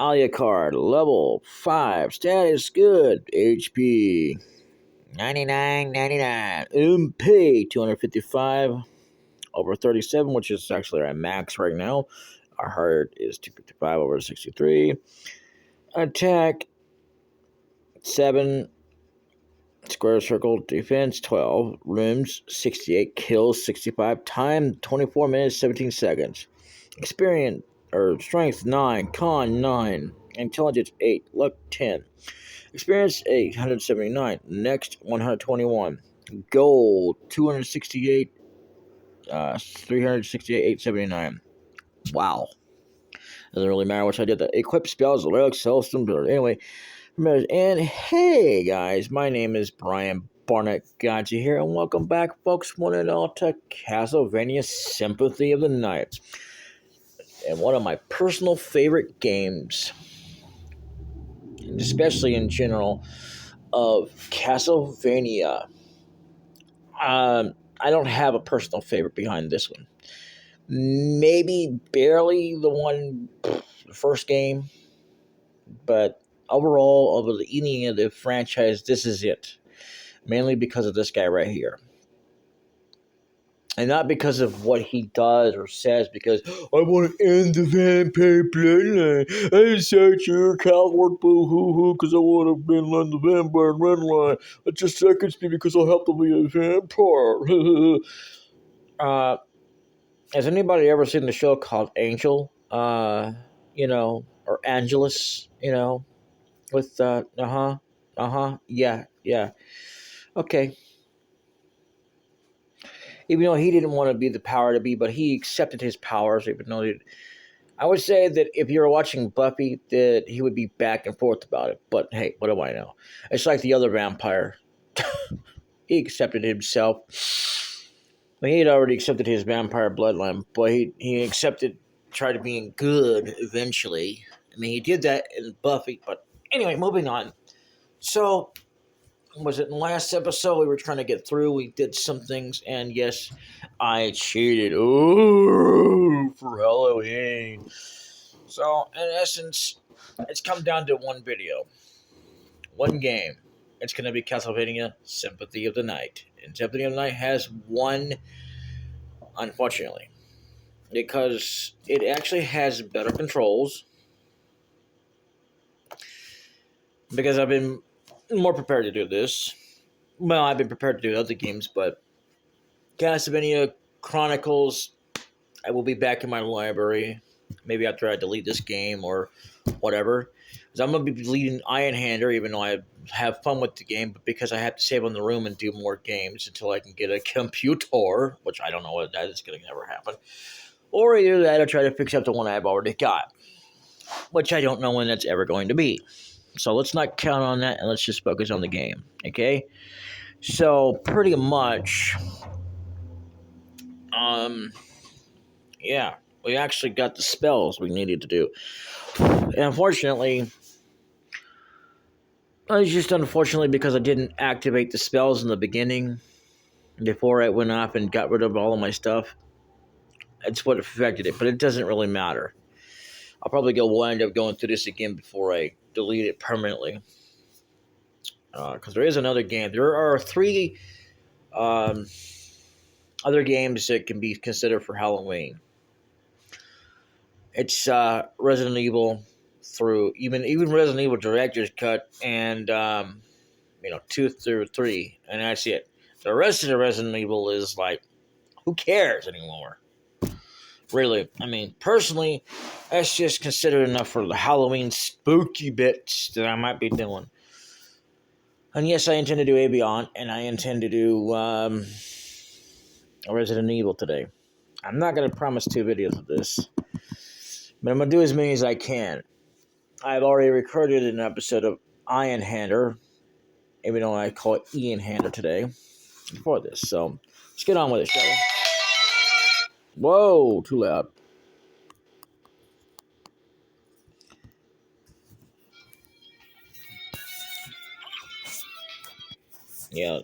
Alucard, level 5, status good, HP 99.99, MP 255, over 37, which is actually our max right now. Our heart is 255 over 63. Attack 7, square circle, defense 12, rooms 68, kills 65, time 24 minutes 17 seconds. Experience or strength 9, con 9, intelligence 8, luck 10. Experience 879, next 121. Gold 268, 368, 879. Wow. Doesn't really matter which I did. The equip spells, lyrics, system, but anyway. And hey guys, my name is Brian Barnett Gotcha here, and welcome back, folks, one and all, to Castlevania Symphony of the Night. And one of my personal favorite games, especially in general, of Castlevania. I don't have a personal favorite behind this one. Maybe barely the first game, but overall, over the ending of the franchise, this is it. Mainly because of this guy right here. And not because of what he does or says, because I want to end the vampire bloodline. I'm such a coward, boo-hoo-hoo, because I want to be on the vampire bloodline. It just seconds me because I'll have to be a vampire. Has anybody ever seen the show called Angel? Or Angelus, with, yeah. Okay. Even though he didn't want to be the power to be, but he accepted his powers, even though I would say that if you're watching Buffy, that he would be back and forth about it. But hey, what do I know? It's like the other vampire. He accepted himself. Well, he had already accepted his vampire bloodline, but he tried to be good eventually. I mean, he did that in Buffy, but anyway, moving on. So, was it in the last episode we were trying to get through? We did some things, and yes, I cheated. Ooh, for Halloween. So, in essence, it's come down to one video, one game. It's going to be Castlevania Symphony of the Night. And Symphony of the Night has won, unfortunately, because it actually has better controls. Because I've been more prepared to do this. Well, I've been prepared to do other games, but Castlevania Chronicles, I will be back in my library. Maybe after I delete this game or whatever. Because I'm going to be deleting Iron Hander, even though I have fun with the game, but because I have to save on the room and do more games until I can get a computer, which I don't know what that is going to never happen. Or either that or try to fix up the one I've already got, which I don't know when that's ever going to be. So let's not count on that, and let's just focus on the game, okay? So, pretty much, yeah, we actually got the spells we needed to do. And unfortunately, it's just unfortunately because I didn't activate the spells in the beginning before I went off and got rid of all of my stuff. That's what affected it, but it doesn't really matter. I'll probably wind up going through this again before I delete it permanently. Because there is another game. There are 3 other games that can be considered for Halloween. It's Resident Evil through even Resident Evil Director's Cut and 2 through 3, and that's it. The rest of the Resident Evil is like, who cares anymore? Really, I mean, personally, that's just considered enough for the Halloween spooky bits that I might be doing. And yes, I intend to do Beyond, and I intend to do Resident Evil today. I'm not going to promise 2 videos of this, but I'm going to do as many as I can. I've already recorded an episode of Iron Hander, even though I call it Ian Hander today, for this. So, let's get on with it, shall we? Whoa, too loud. Yeah.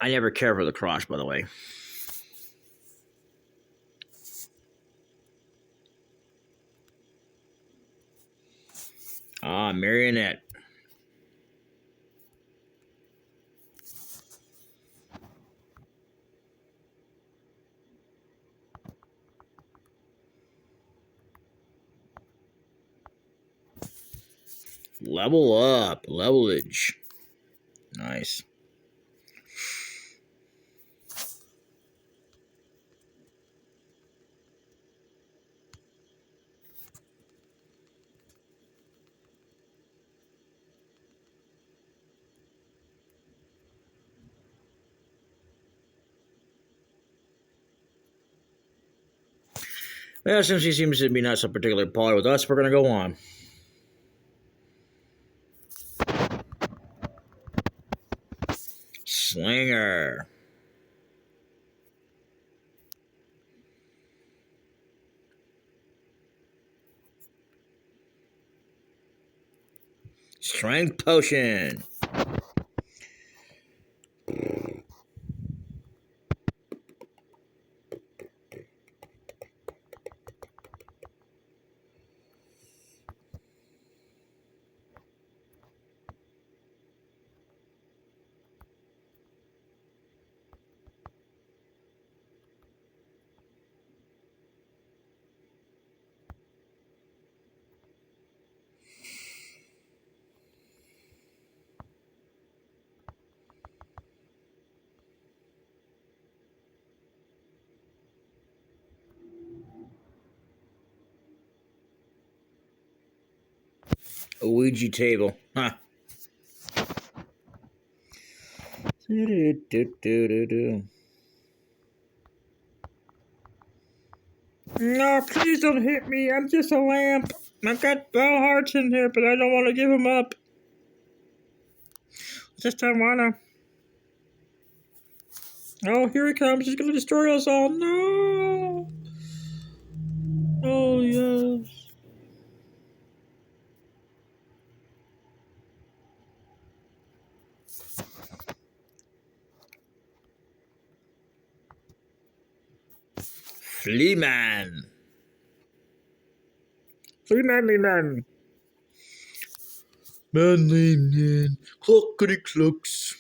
I never cared for the cross, by the way. Ah, marionette. Level up. Levelage. Nice. Well, since he seems to be not so particularly popular with us, we're going to go on. Slinger. Strength potion. A Ouija table. Huh. No, please don't hit me. I'm just a lamp. I've got bell hearts in here, but I don't want to give them up. Just don't wanna. Oh, here he comes. He's gonna destroy us all. No. Oh, yes. Fleaman. Manly man. Manly man. Cluckety clucks.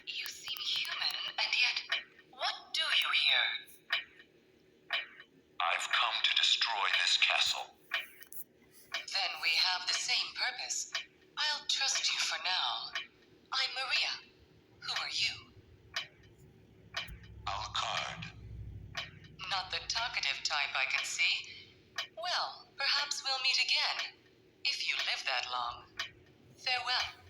You seem human, and yet, what do you here? I've come to destroy this castle. Then we have the same purpose. I'll trust you for now. I'm Maria. Who are you? Alucard. Not the talkative type, I can see. Well, perhaps we'll meet again. If you live that long. Farewell.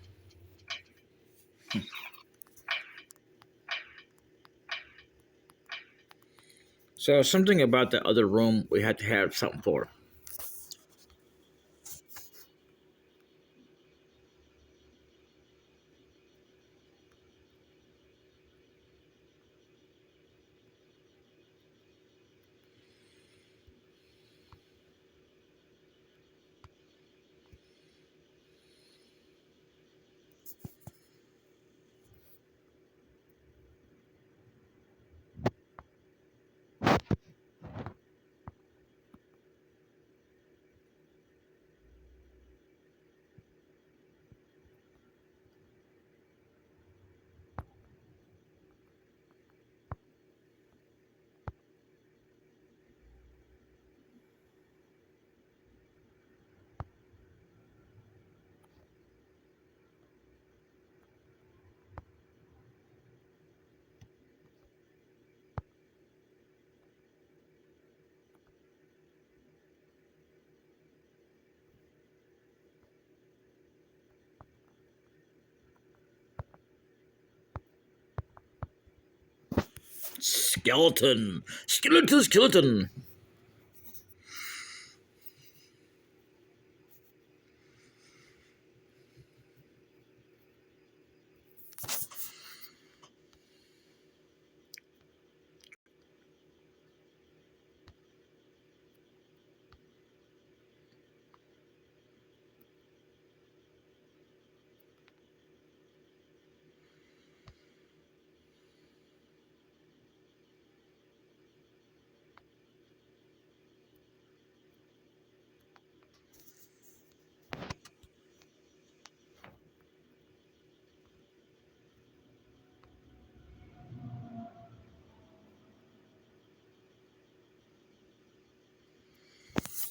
So something about the other room we had to have something for. Skeleton. Skeleton, skeleton.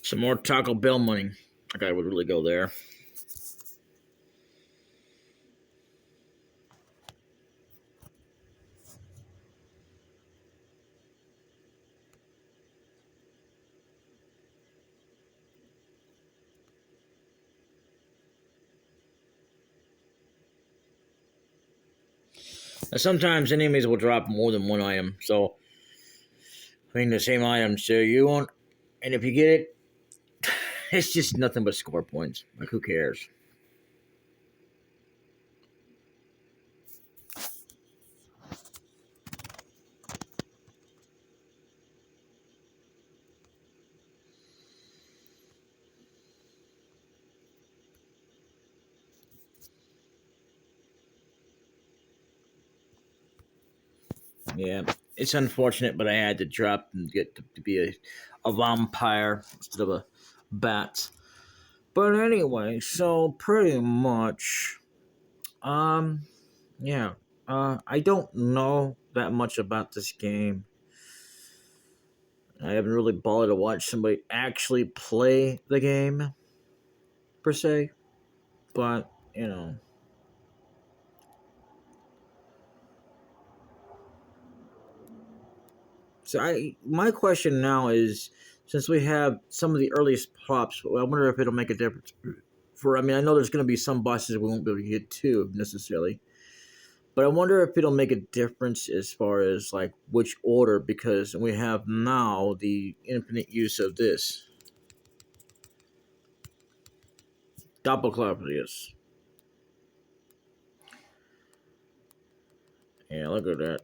Some more Taco Bell money. That guy would really go there. And sometimes enemies will drop more than one item, so I mean the same item. So you won't, and if you get it, it's just nothing but score points. Like who cares? Yeah, it's unfortunate, but I had to drop and get to be a vampire instead of a bat. But anyway, so pretty much, um, yeah, I don't know that much about this game. I haven't really bothered to watch somebody actually play the game per se, but you know. So my question now is, since we have some of the earliest props, I wonder if it'll make a difference. I mean, I know there's going to be some bosses we won't be able to get to necessarily, but I wonder if it'll make a difference as far as like which order, because we have now the infinite use of this Doppelklappers. Yeah, look at that.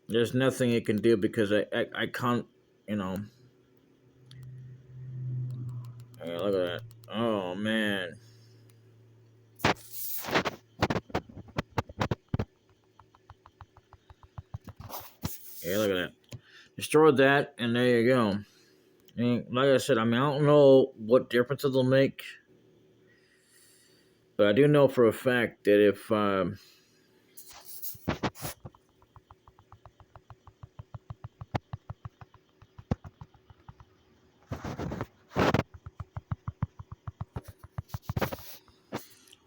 There's nothing it can do because I can't, you know. Yeah, look at that. Oh man. Yeah, look at that. Destroyed that, and there you go. And like I said, I mean, I don't know what difference it'll make, but I do know for a fact that if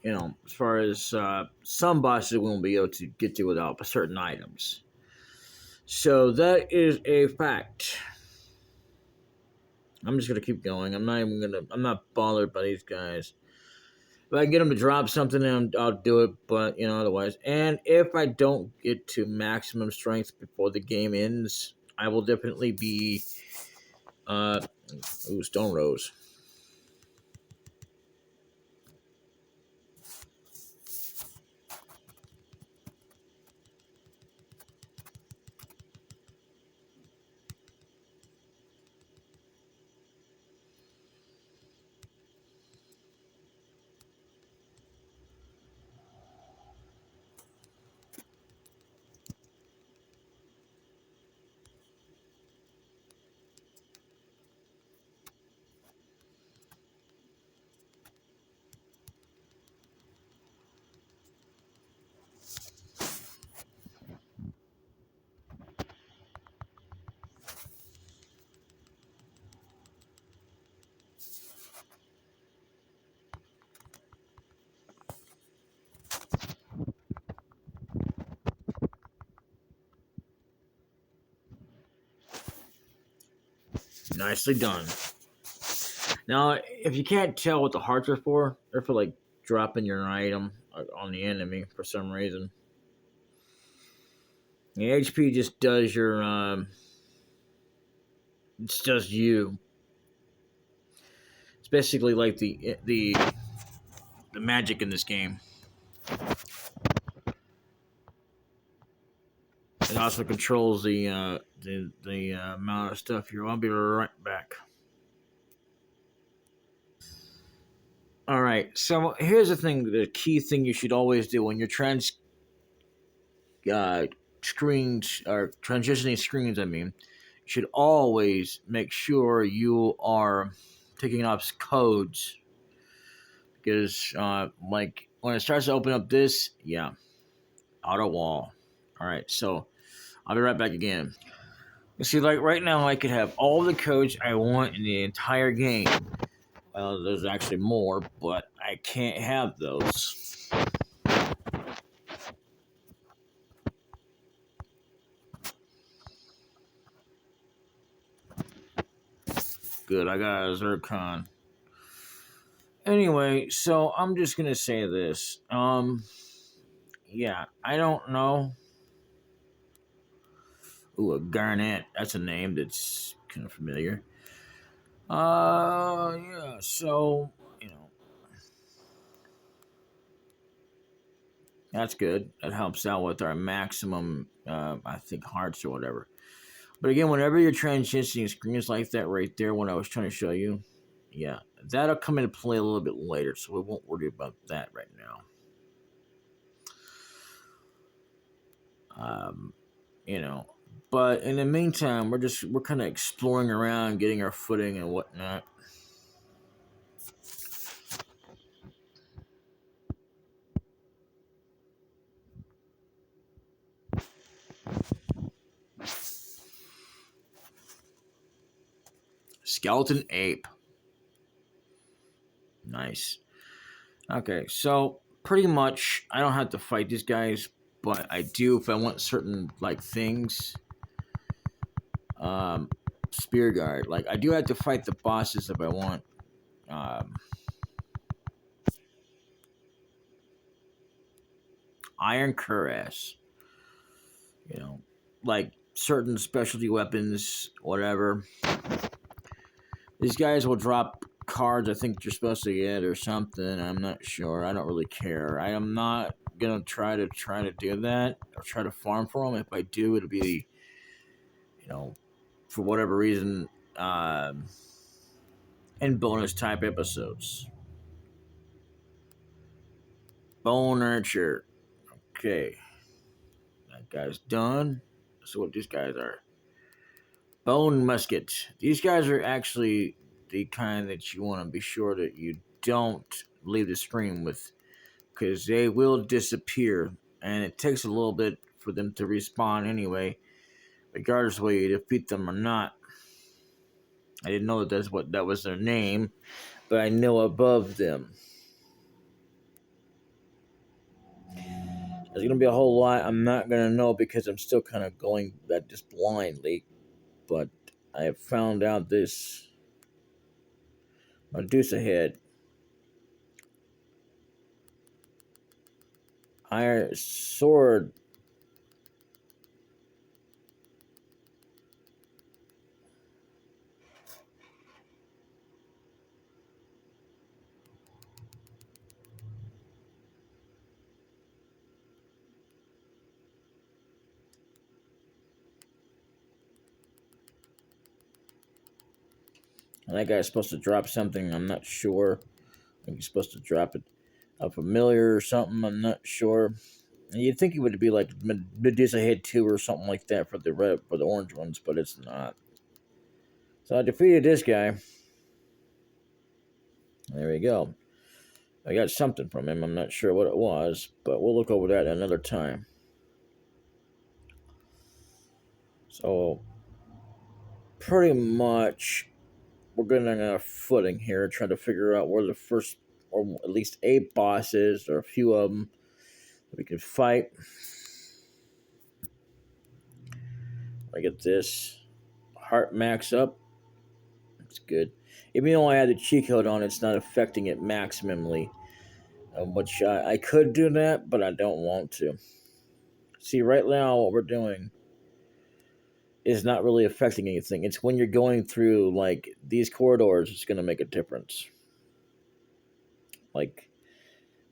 you know, as far as some bosses we won't be able to get to without certain items. So that is a fact. I'm just gonna keep going. I'm not bothered by these guys. If I can get them to drop something, then I'll do it. But you know, otherwise, and if I don't get to maximum strength before the game ends, I will definitely be Stone Rose. Nicely done. Now, if you can't tell what the hearts are for, they're for like dropping your item on the enemy for some reason. The HP just does your it does you. It's basically like the magic in this game. It also controls the amount of stuff here. I'll be right back. All right. So here's the thing: the key thing you should always do when you're uh, screens or transitioning screens. I mean, you should always make sure you are taking off codes because, like, when it starts to open up this, yeah, auto wall. All right. So I'll be right back again. See, like right now, I could have all the codes I want in the entire game. Well, there's actually more, but I can't have those. Good, I got a Zircon. Anyway, so I'm just gonna say this. Yeah, I don't know. Ooh, a Garnet. That's a name that's kind of familiar. Yeah. So that's good. That helps out with our maximum, I think, hearts or whatever. But again, whenever you're transitioning screens like that right there, when I was trying to show you, yeah, that'll come into play a little bit later, so we won't worry about that right now. Um, you know, but in the meantime, we're kind of exploring around, getting our footing and whatnot. Skeleton ape, nice. Okay, so pretty much I don't have to fight these guys, but I do if I want certain like things. Um, Spear guard, like I do have to fight the bosses if I want. Um, Iron cuirass, like certain specialty weapons, whatever. These guys will drop cards I think you're supposed to get or something. I'm not sure. I don't really care. I am not gonna try to do that or try to farm for them. If I do, it'll be for whatever reason in bonus type episodes. Bone Archer. Okay, that guy's done. So what these guys are? Bone Muskets. These guys are actually the kind that you want to be sure that you don't leave the stream with, because they will disappear, and it takes a little bit for them to respawn anyway, regardless of whether you defeat them or not. I didn't know that was their name, but I know above them. There's gonna be a whole lot I'm not gonna know because I'm still kind of going at this blindly, but I have found out this Medusa head. Iron sword. And that guy's supposed to drop something. I'm not sure. I think he's supposed to drop it. A familiar or something. I'm not sure. And you'd think it would be like Medusa Head 2 or something like that for the orange ones, but it's not. So I defeated this guy. There we go. I got something from him. I'm not sure what it was, but we'll look over that another time. So pretty much we're getting on a footing here, trying to figure out where the first, or at least a boss is, or a few of them that we can fight. I get this heart max up. It's good. Even though I had the cheat code on, it's not affecting it maximally. Which I could do that, but I don't want to. See, right now what we're doing is not really affecting anything. It's when you're going through like these corridors, it's going to make a difference. Like,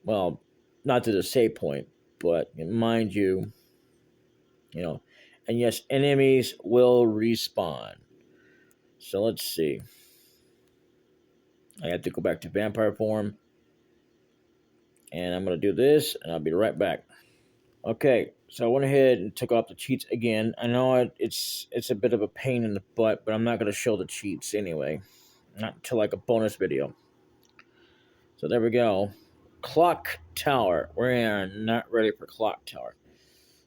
well, not to the save point, but mind you, and yes, enemies will respawn. So let's see. I have to go back to vampire form. And I'm going to do this, and I'll be right back. Okay, so I went ahead and took off the cheats again. I know it's a bit of a pain in the butt, but I'm not going to show the cheats anyway. Not until like a bonus video. So there we go. Clock Tower. We are not ready for Clock Tower.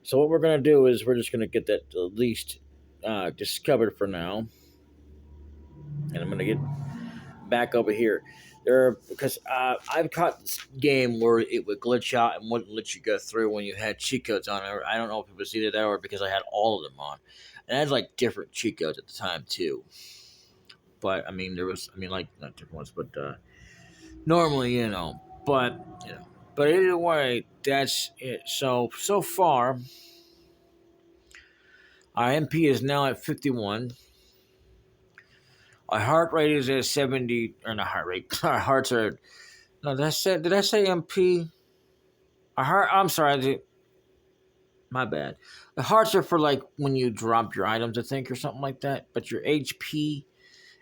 So what we're going to do is we're just going to get that at least discovered for now, and I'm gonna get back over here. Because I've caught this game where it would glitch out and wouldn't let you go through when you had cheat codes on it. I don't know if it was either that or because I had all of them on, and I had like different cheat codes at the time too. But I mean, like not different ones, but normally, but but either way, that's it. So far, our MP is now at 51. Our heart rate is at 70, or not heart rate. Our hearts are no. Did I say MP? Our heart. I'm sorry. My bad. The hearts are for like when you drop your items, I think, or something like that. But your HP,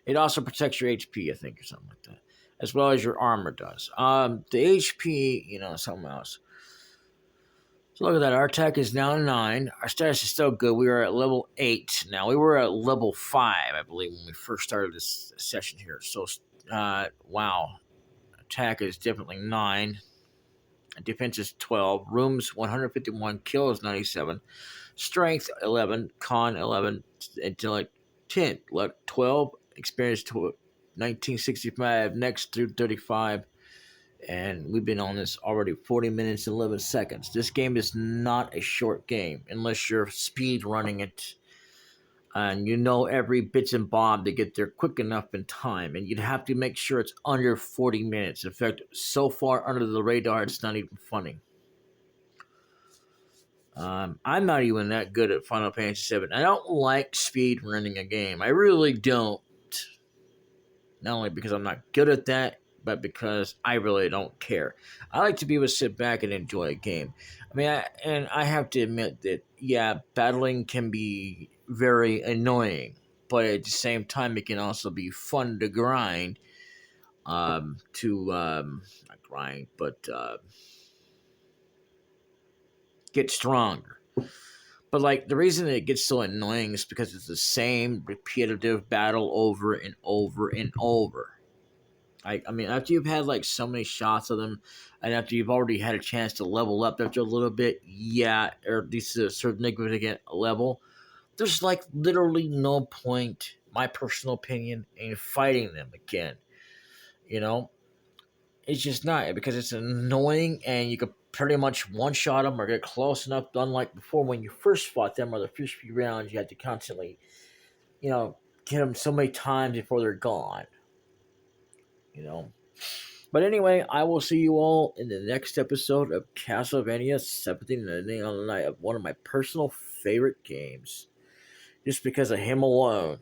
it also protects your HP, I think, or something like that, as well as your armor does. The HP, something else. So look at that. Our attack is now 9. Our status is still good. We are at level 8 now. We were at level 5, I believe, when we first started this session here. So, wow. Attack is definitely 9. Defense is 12. Rooms 151. Kill is 97. Strength 11. Con 11. Intellect 10. 12. Experience 1965. Next through 35. And we've been on this already 40 minutes and 11 seconds. This game is not a short game unless you're speed running it and you know every bits and bob to get there quick enough in time. And you'd have to make sure it's under 40 minutes. In fact, so far under the radar, it's not even funny. I'm not even that good at Final Fantasy VII. I don't like speed running a game. I really don't. Not only because I'm not good at that, but because I really don't care. I like to be able to sit back and enjoy a game. I mean, I have to admit that, yeah, battling can be very annoying, but at the same time, it can also be fun to grind. Not grind, but get stronger. But like the reason it gets so annoying is because it's the same repetitive battle over and over and over. I mean, after you've had like so many shots of them, and after you've already had a chance to level up after a little bit, yeah, or at least a certain significant level, there's like literally no point, my personal opinion, in fighting them again. You know, it's just not because it's annoying, and you could pretty much one shot them or get close enough. Unlike before, when you first fought them, or the first few rounds, you had to constantly, get them so many times before they're gone. You know. But anyway, I will see you all in the next episode of Castlevania 17 on the Night, of one of my personal favorite games. Just because of him alone.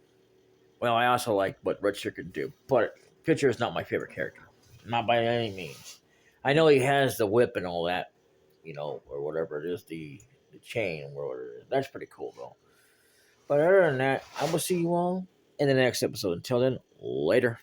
Well, I also like what Richard can do, but Pitcher is not my favorite character. Not by any means. I know he has the whip and all that, or whatever it is, the chain or whatever it is. That's pretty cool, though. But other than that, I will see you all in the next episode. Until then, later.